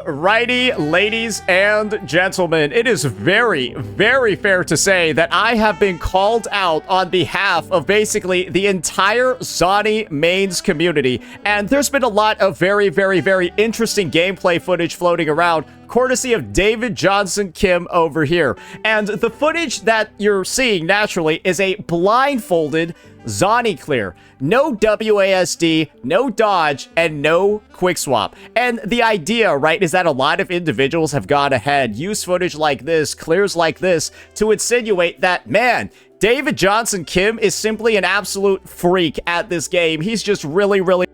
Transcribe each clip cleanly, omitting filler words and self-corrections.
Alrighty, ladies and gentlemen, it is very, very fair to say that I have been called out on behalf of basically the entire Zani mains community, and there's been a lot of very, very, very interesting gameplay footage floating around, courtesy of David Johnson Kim over here. And the footage that you're seeing naturally is a blindfolded Zani clear. No WASD, no dodge, and no quick swap. And the idea, right, is that a lot of individuals have gone ahead, used footage like this, clears like this, to insinuate that, man, David Johnson Kim is simply an absolute freak at this game. He's just really, really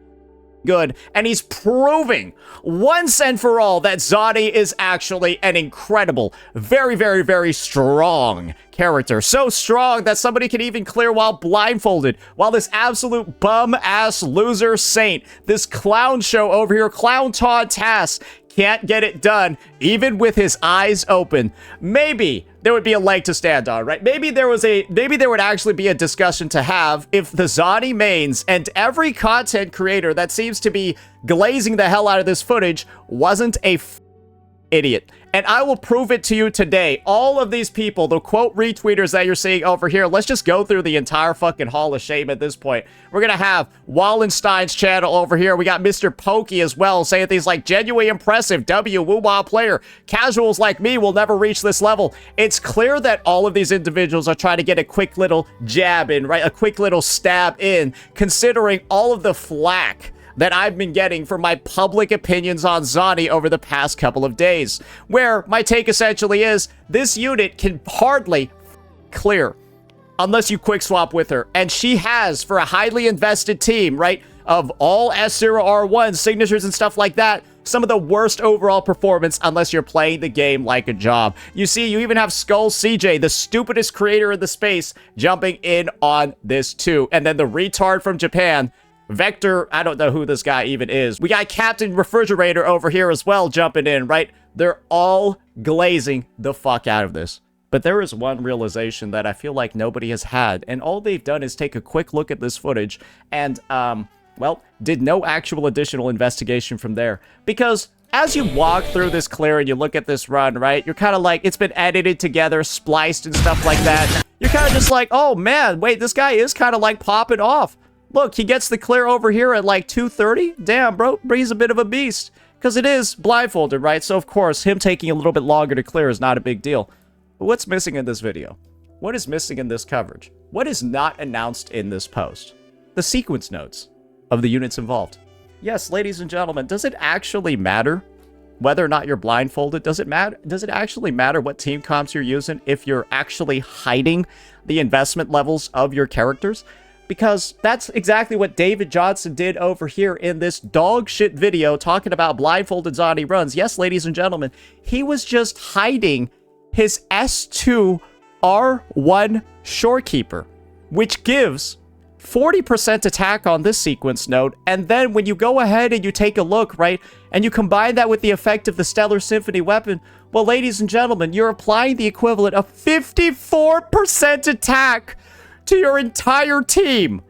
good, and he's proving once and for all that Zani is actually an incredible, very, very, very strong character. So strong that somebody can even clear while blindfolded, while this absolute bum-ass loser saint, this clown show over here, Clown Todd Tass, can't get it done, even with his eyes open. Maybe there would be a leg to stand on, right? Maybe there would actually be a discussion to have if the Zani mains and every content creator that seems to be glazing the hell out of this footage wasn't a idiot. And I will prove it to you today. All of these people, the quote retweeters that you're seeing over here, let's just go through the entire fucking Hall of Shame at this point. We're gonna have Wallenstein's channel over here. We got Mr. Pokey as well, saying things like, genuinely impressive, woo-wah player. Casuals like me will never reach this level. It's clear that all of these individuals are trying to get a quick little jab in, right? A quick little stab in, considering all of the flack that I've been getting for my public opinions on Zani over the past couple of days, where my take essentially is, this unit can hardly clear unless you quick swap with her, and she has, for a highly invested team, right, of all S2R1 signatures and stuff like that, some of the worst overall performance unless you're playing the game like a job. You see, you even have Skull CJ, the stupidest creator in the space, jumping in on this too, and then the retard from Japan, Vector, I don't know who this guy even is. We got Captain Refrigerator over here as well jumping in, right? They're all glazing the fuck out of this. But there is one realization that I feel like nobody has had, and all they've done is take a quick look at this footage and, well, did no actual additional investigation from there. Because as you walk through this clear and you look at this run, right, you're kind of like, it's been edited together, spliced and stuff like that. You're kind of just like, oh man, wait, this guy is kind of like popping off. Look, he gets the clear over here at like 2:30. Damn, bro, he's a bit of a beast. Because it is blindfolded, right? So, of course, him taking a little bit longer to clear is not a big deal. But what's missing in this video? What is missing in this coverage? What is not announced in this post? The sequence notes of the units involved. Yes, ladies and gentlemen, does it actually matter whether or not you're blindfolded? Does it actually matter what team comps you're using if you're actually hiding the investment levels of your characters? Because that's exactly what David Johnson did over here in this dog shit video talking about blindfolded Zani runs. Yes, ladies and gentlemen, he was just hiding his S2R1 Shorekeeper, which gives 40% attack on this sequence node, and then when you go ahead and you take a look, right, and you combine that with the effect of the Stellar Symphony weapon, well, ladies and gentlemen, you're applying the equivalent of 54% attack to your entire team.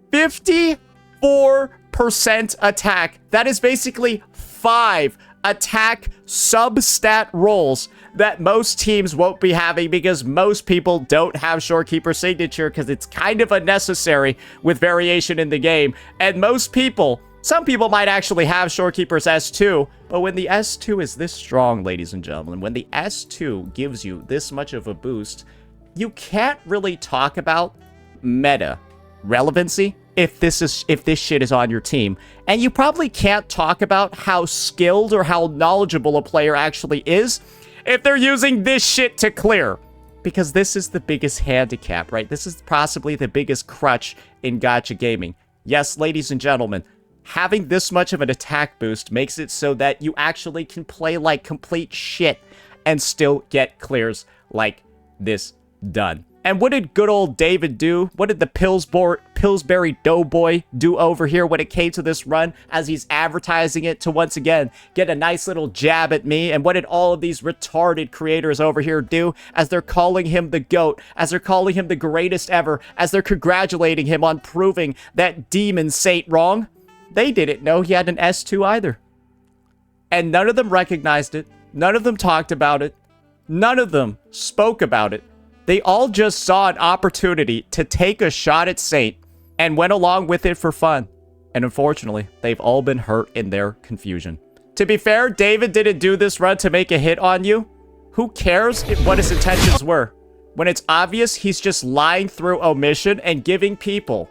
54% attack. That is basically 5 attack substat rolls that most teams won't be having because most people don't have Shorekeeper signature because it's kind of unnecessary with variation in the game. And most people, some people might actually have Shorekeeper's S2, but when the S2 is this strong, ladies and gentlemen, when the S2 gives you this much of a boost, you can't really talk about meta relevancy if this shit is on your team. And you probably can't talk about how skilled or how knowledgeable a player actually is if they're using this shit to clear. Because this is the biggest handicap, right? This is possibly the biggest crutch in gacha gaming. Yes, ladies and gentlemen, having this much of an attack boost makes it so that you actually can play like complete shit and still get clears like this done. And what did good old David do? What did the Pillsbury Doughboy do over here when it came to this run as he's advertising it to once again get a nice little jab at me? And what did all of these retarded creators over here do as they're calling him the GOAT, as they're calling him the greatest ever, as they're congratulating him on proving that demon saint wrong? They didn't know he had an S2 either. And none of them recognized it. None of them talked about it. None of them spoke about it. They all just saw an opportunity to take a shot at Saint and went along with it for fun. And unfortunately, they've all been hurt in their confusion. To be fair, David didn't do this run to make a hit on you. Who cares what his intentions were? When it's obvious, he's just lying through omission and giving people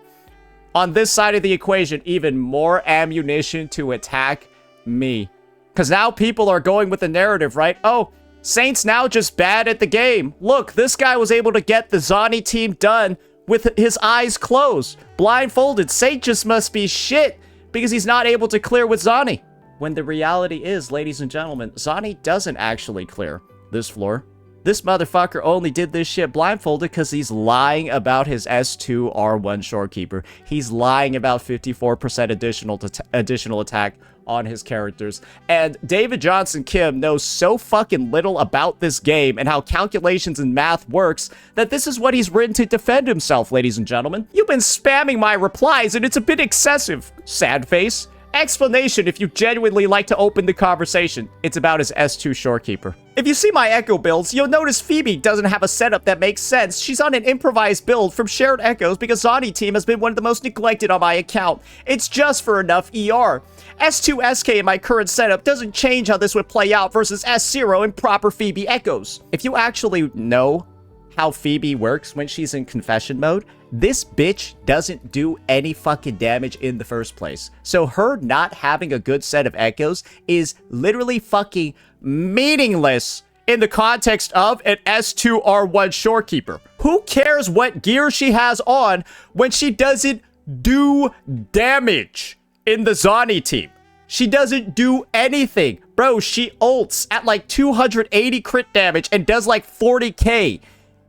on this side of the equation even more ammunition to attack me. Because now people are going with the narrative, right? Oh, Saint's now just bad at the game. Look, this guy was able to get the Zani team done with his eyes closed, blindfolded. Saint just must be shit because he's not able to clear with Zani. When the reality is, ladies and gentlemen, Zani doesn't actually clear this floor. This motherfucker only did this shit blindfolded because he's lying about his S2R1 Shorekeeper. He's lying about 54% additional attack on his characters. And David Johnson Kim knows so fucking little about this game and how calculations and math works that this is what he's written to defend himself, ladies and gentlemen. You've been spamming my replies and it's a bit excessive, sad face. Explanation if you genuinely like to open the conversation. It's about his S2 Shorekeeper. If you see my Echo builds, you'll notice Phoebe doesn't have a setup that makes sense. She's on an improvised build from shared Echoes because Zani team has been one of the most neglected on my account. It's just for enough ER. S2 SK in my current setup doesn't change how this would play out versus S0 in proper Phoebe Echoes. If you actually know how Phoebe works when she's in confession mode, this bitch doesn't do any fucking damage in the first place. So her not having a good set of Echoes is literally fucking meaningless in the context of an S2R1 Shorekeeper. Who cares what gear she has on when she doesn't do damage in the Zani team? She doesn't do anything. Bro, she ults at like 280 crit damage and does like 40k.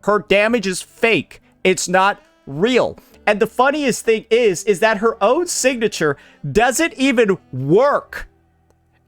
Her damage is fake. It's not real. And the funniest thing is that her own signature doesn't even work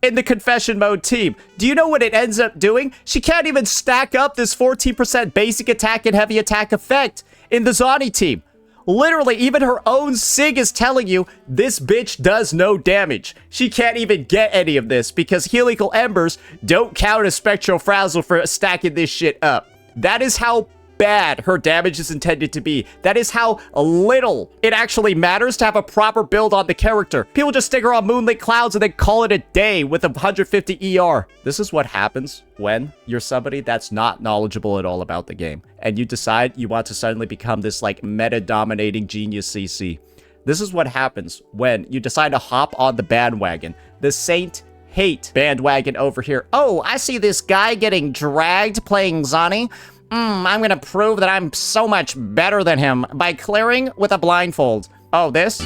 in the confession mode team. Do you know what it ends up doing? She can't even stack up this 14% basic attack and heavy attack effect in the Zani team. Literally, even her own sig is telling you this bitch does no damage. She can't even get any of this because helical embers don't count as spectral frazzle for stacking this shit up. That is how bad her damage is intended to be. That is how little it actually matters to have a proper build on the character. People just stick her on Moonlit Clouds and then call it a day with 150 ER. This is what happens when you're somebody that's not knowledgeable at all about the game and you decide you want to suddenly become this like meta-dominating genius CC. This is what happens when you decide to hop on the bandwagon. The Saint hate bandwagon over here. Oh, I see this guy getting dragged playing Zani. I'm gonna prove that I'm so much better than him by clearing with a blindfold. Oh, this?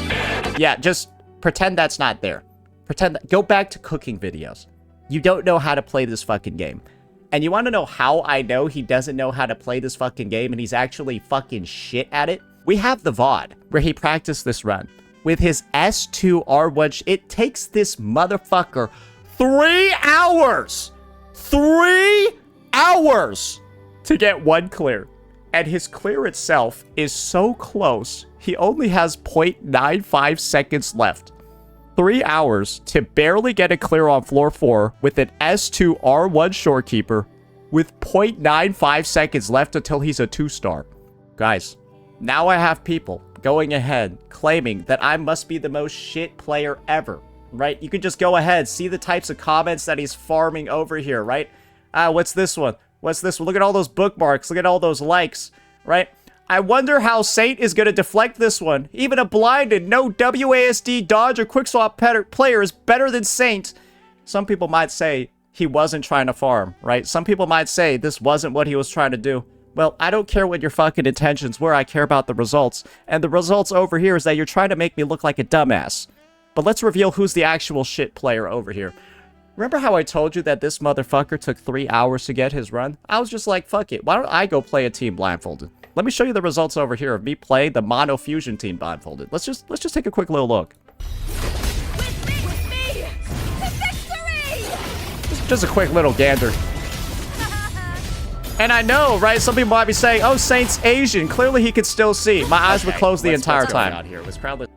Yeah, just pretend that's not there. Go back to cooking videos. You don't know how to play this fucking game. And you want to know how I know he doesn't know how to play this fucking game and he's actually fucking shit at it? We have the VOD where he practiced this run with his S2R1. It takes this motherfucker 3 hours! 3 hours! To get one clear. And his clear itself is so close, he only has 0.95 seconds left. 3 hours to barely get a clear on floor 4 with an S2R1 Shorekeeper with 0.95 seconds left until he's a 2-star. Guys, now I have people going ahead claiming that I must be the most shit player ever, right? You can just go ahead, see the types of comments that he's farming over here, right? What's this one? What's this one? Look at all those bookmarks. Look at all those likes, right? I wonder how Saint is going to deflect this one. Even a blinded, no WASD, dodge, or quickswap player is better than Saint. Some people might say he wasn't trying to farm, right? Some people might say this wasn't what he was trying to do. Well, I don't care what your fucking intentions were. I care about the results. And the results over here is that you're trying to make me look like a dumbass. But let's reveal who's the actual shit player over here. Remember how I told you that this motherfucker took 3 hours to get his run? I was just like, fuck it. Why don't I go play a team blindfolded? Let me show you the results over here of me playing the Mono Fusion team blindfolded. Let's just take a quick little look. With me! To victory! Just a quick little gander. And I know, right? Some people might be saying, oh, Saint's Asian. Clearly he could still see. My eyes were closed the entire time. Out here. It was probably...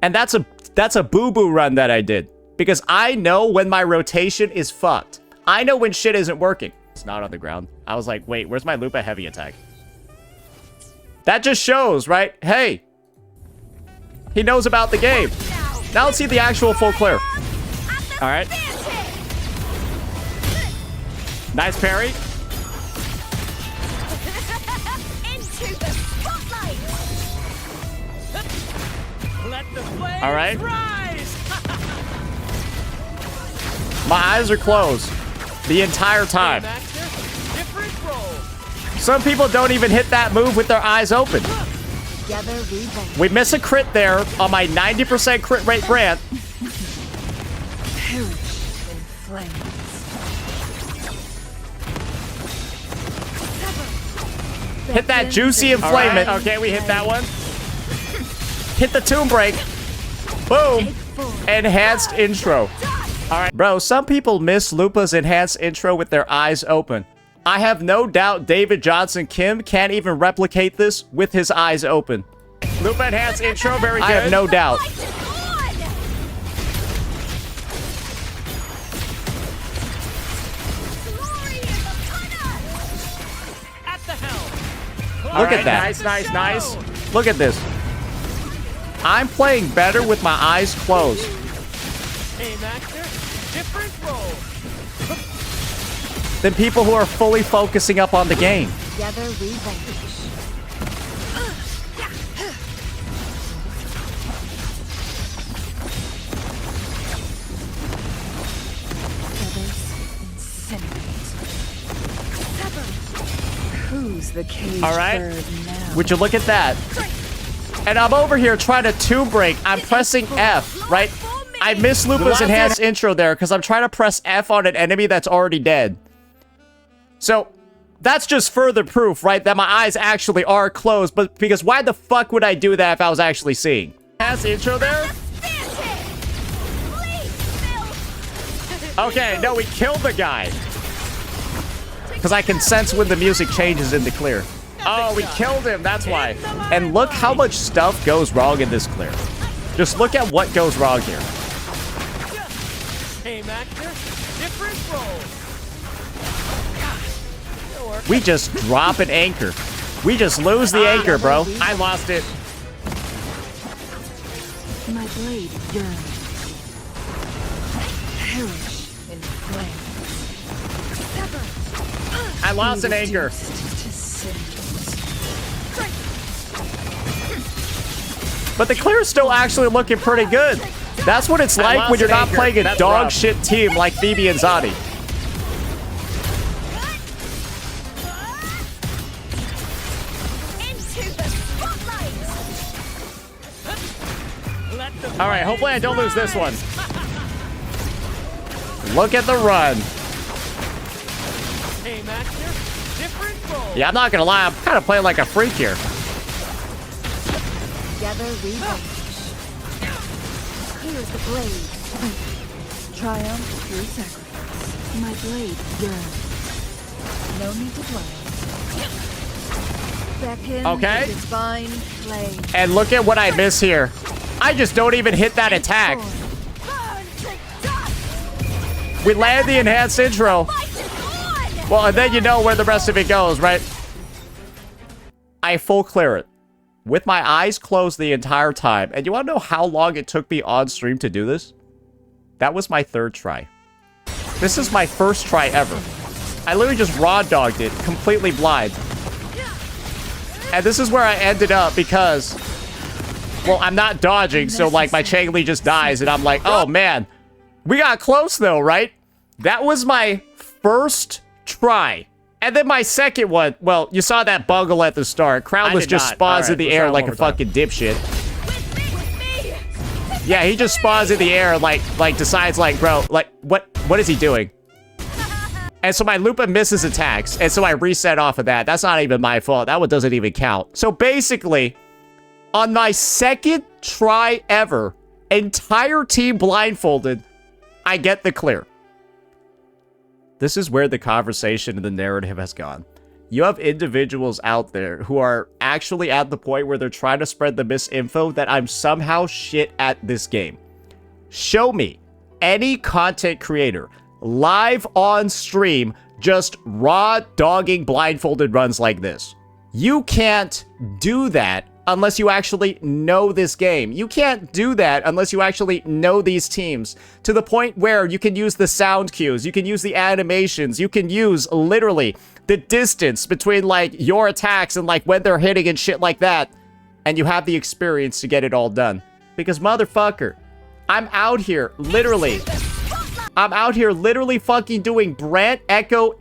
And that's a boo-boo run that I did. because I know when my rotation is fucked. I know when shit isn't working. It's not on the ground. I was like, wait, where's my Lupa heavy attack? That just shows, right? Hey, he knows about the game. Now let's see the actual full clear. All right. Nice parry. Into the spotlight. Let the flames All right. rise. My eyes are closed the entire time. Master, different role. Some people don't even hit that move with their eyes open. Together we win. We miss a crit there on my 90% crit rate Grant. Perish in flames. Hit that juicy enflamement. Okay, we hit that one. Hit the tomb break. Boom. Enhanced intro. All right, bro, some people miss Lupa's enhanced intro with their eyes open. I have no doubt David Johnson Kim can't even replicate this with his eyes open. Lupa enhanced intro, very good. I have no doubt. Fight is on. Glory is upon us. At the helm. Look at that. Nice, nice, nice. Look at this. I'm playing better with my eyes closed. Hey, Master, different role. Than people who are fully focusing up on the game. Together we vanquish. Who's the cage All right. bird now? Would you look at that? And I'm over here trying to tomb break. I'm pressing F, right? I missed Lupa's enhanced intro there because I'm trying to press F on an enemy that's already dead. So, that's just further proof, right, that my eyes actually are closed, but because why the fuck would I do that if I was actually seeing? Has intro there? Okay, no, we killed the guy. Because I can sense when the music changes into clear. Oh, we killed him, that's why. And look how much stuff goes wrong in this clear. Just look at what goes wrong here. Hey, Master, different role. We just drop an anchor. We just lose the anchor, bro. I lost it. My blade yearns. Perish in flames. I lost an anchor. But the clear's still actually looking pretty good. That's what it's like when you're not playing a dog shit team like Phoebe and Zani. All right, hopefully I don't lose this one. Look at the run. Hey, Master, different role. Yeah, I'm not gonna lie, I'm kind of playing like a freak here. Together we vanquish. Here's the blade. Triumph through sacrifice. My blade yearns. No need to dwell. Beckon Okay. with divine flame. And look at what I miss here. I just don't even hit that attack. Burn to dust. We land the enhanced intro. Fight is on. Well, and then you know where the rest of it goes, right? I full clear it. With my eyes closed the entire time. And you want to know how long it took me on stream to do this? That was my third try. This is my first try ever. I literally just raw dogged it, completely blind. And this is where I ended up because, well, I'm not dodging, so like my Chang-Li just dies, and I'm like, oh man. We got close though, right? That was my first try. And then my second one, well, you saw that bungle at the start. Crowdless just spawns in the air like a fucking dipshit. Yeah, he just spawns in the air like decides like, bro, like, what is he doing? And so my Lupa misses attacks, and so I reset off of that. That's not even my fault. That one doesn't even count. So basically, on my second try ever, entire team blindfolded, I get the clear. This is where the conversation and the narrative has gone. You have individuals out there who are actually at the point where they're trying to spread the misinfo that I'm somehow shit at this game. Show me any content creator live on stream just raw dogging blindfolded runs like this. You can't do that unless you actually know this game. You can't do that unless you actually know these teams, to the point where you can use the sound cues, you can use the animations, you can use literally the distance between like your attacks and like when they're hitting and shit like that, and you have the experience to get it all done. Because motherfucker, I'm out here literally fucking doing Brant Echo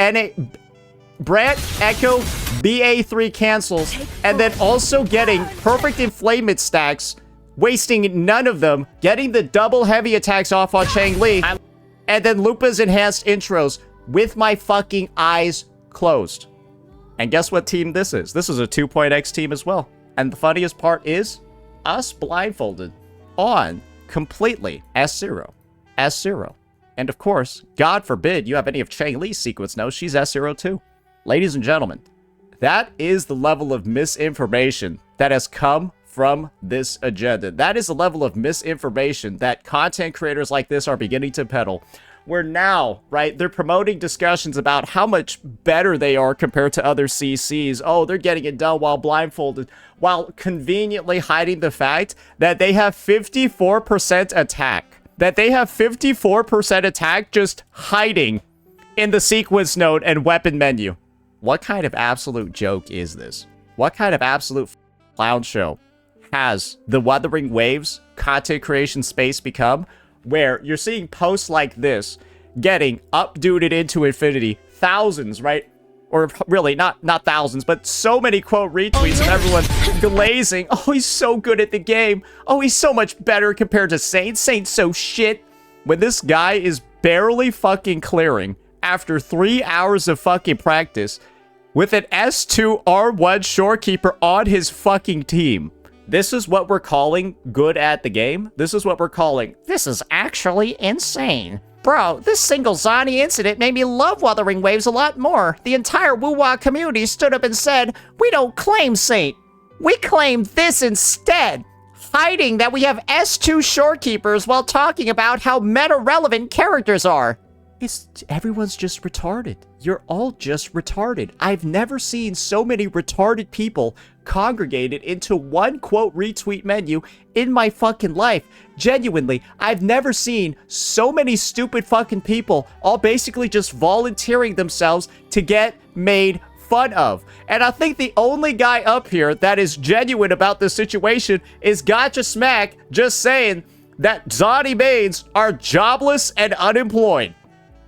BA3 cancels, and then also getting perfect inflated stacks, wasting none of them, getting the double heavy attacks off on Chang-Li, and then Lupa's enhanced intros with my fucking eyes closed. And guess what team this is? This is a 2.x team as well. And the funniest part is us blindfolded on completely S0. S0. And of course, God forbid you have any of Chang-Li's sequence notes, she's S0 too. Ladies and gentlemen, that is the level of misinformation that has come from this agenda. That is the level of misinformation that content creators like this are beginning to peddle. Where now, right, they're promoting discussions about how much better they are compared to other CCs. Oh, they're getting it done while blindfolded, while conveniently hiding the fact that they have 54% attack. That they have 54% attack just hiding in the sequence node and weapon menu. What kind of absolute joke is this? What kind of absolute clown show has the Wuthering Waves content creation space become, where you're seeing posts like this getting upduded into infinity, thousands, right? Or really, not thousands, but so many quote retweets of everyone glazing. Oh, he's so good at the game. Oh, he's so much better compared to Saint. Saint's so shit. When this guy is barely fucking clearing after 3 hours of fucking practice with an S2R1 Shorekeeper on his fucking team. This is what we're calling good at the game. This is what we're calling, this is actually insane. Bro, this single Zani incident made me love Wuthering Waves a lot more. The entire woo-wah community stood up and said, we don't claim Saint. We claim this instead. Hiding that we have S2 Shorekeepers while talking about how meta-relevant characters are. Everyone's just retarded. You're all just retarded. I've never seen so many retarded people congregated into one quote retweet menu in my fucking life. Genuinely, I've never seen so many stupid fucking people all basically just volunteering themselves to get made fun of. And I think the only guy up here that is genuine about this situation is Gotcha Smack, just saying that Zani mains are jobless and unemployed.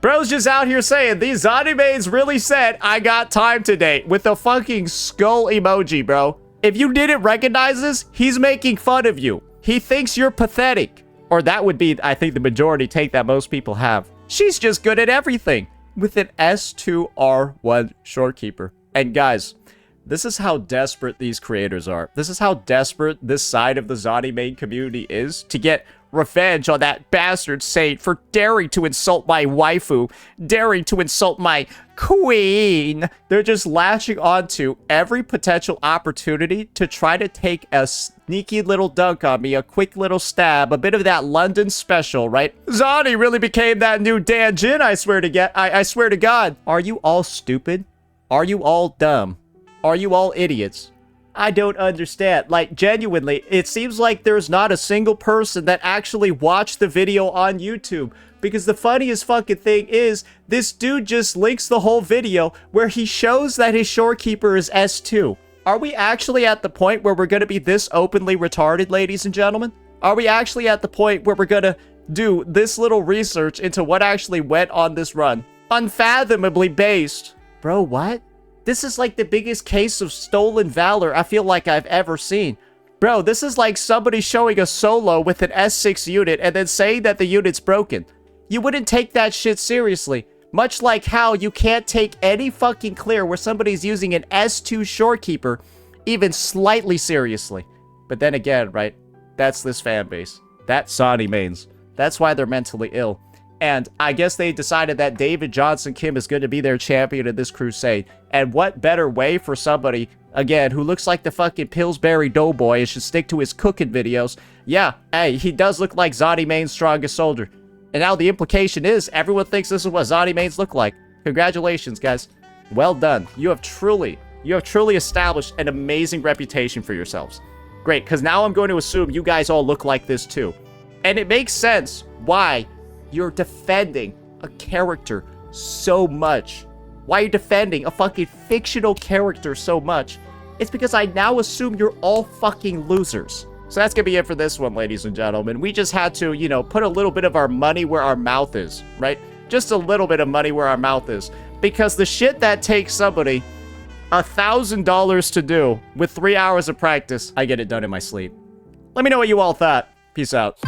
Bro's just out here saying, these Zani mains really said, I got time today, with a fucking skull emoji, bro. If you didn't recognize this, he's making fun of you. He thinks you're pathetic. Or that would be, I think, the majority take that most people have. She's just good at everything, with an S2R1 Shorekeeper. And guys, this is how desperate these creators are. This is how desperate this side of the Zani main community is to get revenge on that bastard Saint for daring to insult my waifu, daring to insult my queen. They're just latching onto every potential opportunity to try to take a sneaky little dunk on me, a quick little stab, a bit of that London special, right? Zani really became that new Dan Jin, I swear to God. Are you all stupid? Are you all dumb? Are you all idiots? I don't understand. Like, genuinely, it seems like there's not a single person that actually watched the video on YouTube. Because the funniest fucking thing is, this dude just links the whole video where he shows that his Shorekeeper is S2. Are we actually at the point where we're going to be this openly retarded, ladies and gentlemen? Are we actually at the point where we're going to do this little research into what actually went on this run? Unfathomably based. Bro, what? This is like the biggest case of stolen valor I feel like I've ever seen. Bro, this is like somebody showing a solo with an S6 unit and then saying that the unit's broken. You wouldn't take that shit seriously. Much like how you can't take any fucking clear where somebody's using an S2 Shorekeeper even slightly seriously. But then again, right, that's this fan base. That's Zani mains. That's why they're mentally ill. And I guess they decided that David Johnson Kim is going to be their champion in this crusade. And what better way for somebody, again, who looks like the fucking Pillsbury Doughboy and should stick to his cooking videos. Yeah, hey, he does look like Zani main's strongest soldier. And now the implication is everyone thinks this is what Zani mains look like. Congratulations, guys. Well done. You have truly established an amazing reputation for yourselves. Great, because now I'm going to assume you guys all look like this too. And it makes sense why you're defending a character so much. Why you're defending a fucking fictional character so much. It's because I now assume you're all fucking losers. So that's gonna be it for this one, ladies and gentlemen. We just had to, you know, put a little bit of our money where our mouth is, right? Just a little bit of money where our mouth is. Because the shit that takes somebody $1,000 to do with 3 hours of practice, I get it done in my sleep. Let me know what you all thought. Peace out.